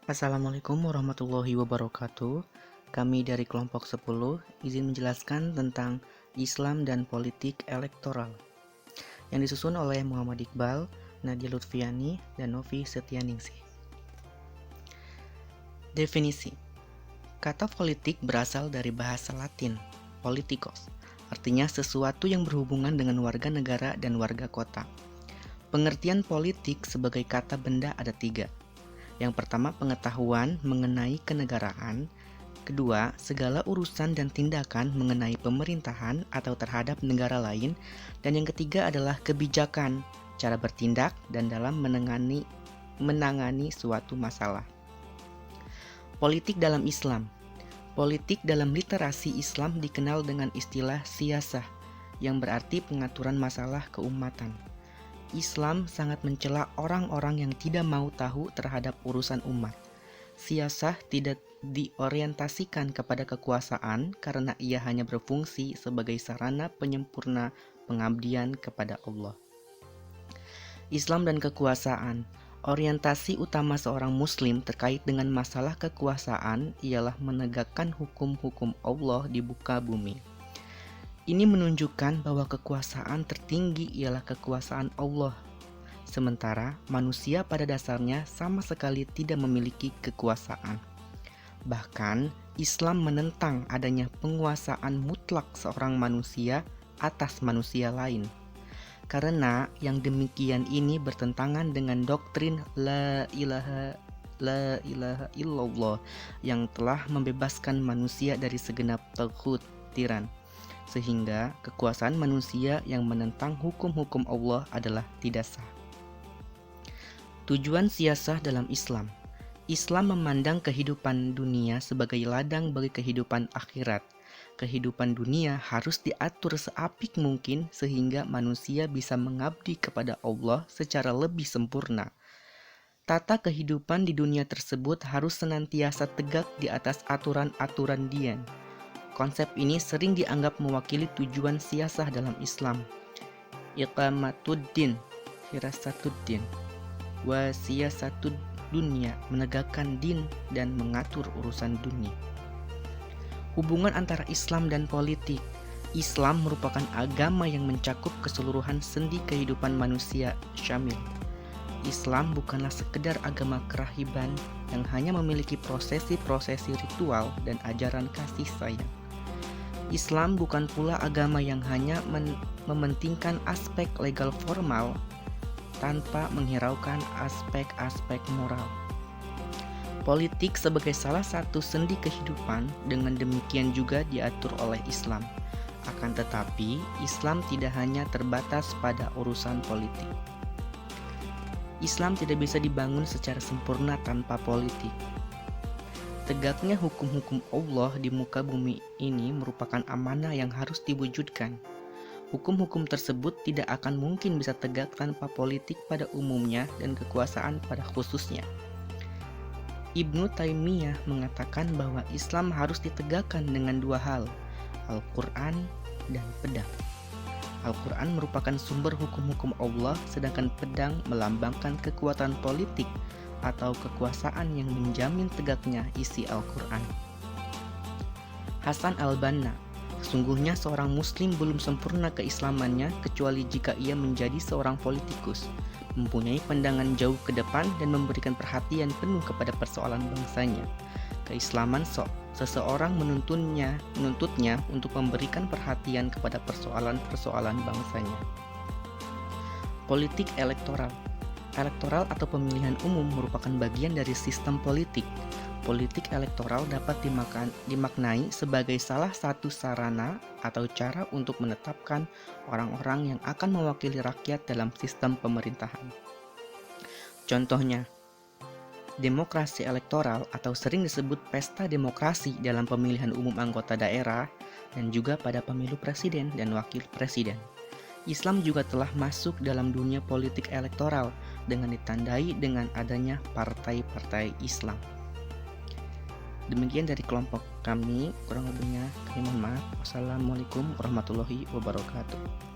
Assalamualaikum warahmatullahi wabarakatuh. Kami dari kelompok 10 izin menjelaskan tentang Islam dan politik elektoral yang disusun oleh Muhammad Iqbal, Nadia Lutfiani, dan Novi Setianingsih. Definisi. Kata politik berasal dari bahasa Latin, politikos, artinya sesuatu yang berhubungan dengan warga negara dan warga kota. Pengertian politik sebagai kata benda ada 3. Yang pertama, pengetahuan mengenai kenegaraan. Kedua, segala urusan dan tindakan mengenai pemerintahan atau terhadap negara lain. Dan yang ketiga adalah kebijakan, cara bertindak dan dalam menangani suatu masalah. Politik dalam Islam. Politik dalam literasi Islam dikenal dengan istilah siyasah, yang berarti pengaturan masalah keumatan. Islam sangat mencela orang-orang yang tidak mau tahu terhadap urusan umat. Siyasah tidak diorientasikan kepada kekuasaan karena ia hanya berfungsi sebagai sarana penyempurna pengabdian kepada Allah. Islam dan kekuasaan. Orientasi utama seorang muslim terkait dengan masalah kekuasaan ialah menegakkan hukum-hukum Allah di muka bumi. Ini menunjukkan bahwa kekuasaan tertinggi ialah kekuasaan Allah. Sementara manusia pada dasarnya sama sekali tidak memiliki kekuasaan. Bahkan Islam menentang adanya penguasaan mutlak seorang manusia atas manusia lain. Karena yang demikian ini bertentangan dengan doktrin la ilaha illallah yang telah membebaskan manusia dari segenap taghut tiran. Sehingga kekuasaan manusia yang menentang hukum-hukum Allah adalah tidak sah. Tujuan siyasah dalam Islam. Islam memandang kehidupan dunia sebagai ladang bagi kehidupan akhirat. Kehidupan dunia harus diatur seapik mungkin sehingga manusia bisa mengabdi kepada Allah secara lebih sempurna. Tata kehidupan di dunia tersebut harus senantiasa tegak di atas aturan-aturan Dian. Konsep ini sering dianggap mewakili tujuan siyasah dalam Islam. Iqamatuddin, firasatuddin, wa siyasatud dunya, menegakkan din dan mengatur urusan dunia. Hubungan antara Islam dan politik. Islam merupakan agama yang mencakup keseluruhan sendi kehidupan manusia syamil. Islam bukanlah sekedar agama kerahiban yang hanya memiliki prosesi-prosesi ritual dan ajaran kasih sayang. Islam bukan pula agama yang hanya mementingkan aspek legal formal tanpa menghiraukan aspek-aspek moral. Politik sebagai salah satu sendi kehidupan dengan demikian juga diatur oleh Islam. Akan tetapi, Islam tidak hanya terbatas pada urusan politik. Islam tidak bisa dibangun secara sempurna tanpa politik. Tegaknya hukum-hukum Allah di muka bumi ini merupakan amanah yang harus diwujudkan. Hukum-hukum tersebut tidak akan mungkin bisa tegak tanpa politik pada umumnya dan kekuasaan pada khususnya. Ibnu Taimiyah mengatakan bahwa Islam harus ditegakkan dengan 2 hal, Al-Quran dan pedang. Al-Quran merupakan sumber hukum-hukum Allah, sedangkan pedang melambangkan kekuatan politik atau kekuasaan yang menjamin tegaknya isi Al-Quran. Hasan al-Banna, sesungguhnya seorang muslim belum sempurna keislamannya kecuali jika ia menjadi seorang politikus, mempunyai pandangan jauh ke depan dan memberikan perhatian penuh kepada persoalan bangsanya. Keislaman seseorang menuntutnya untuk memberikan perhatian kepada persoalan-persoalan bangsanya. Politik elektoral. Elektoral atau pemilihan umum merupakan bagian dari sistem politik. Politik elektoral dapat dimaknai sebagai salah satu sarana atau cara untuk menetapkan orang-orang yang akan mewakili rakyat dalam sistem pemerintahan. Contohnya, demokrasi elektoral atau sering disebut pesta demokrasi dalam pemilihan umum anggota daerah dan juga pada pemilu presiden dan wakil presiden. Islam juga telah masuk dalam dunia politik elektoral dengan ditandai dengan adanya partai-partai Islam. Demikian dari kelompok kami, kurang lebihnya kami mohon maaf. Wassalamualaikum warahmatullahi wabarakatuh.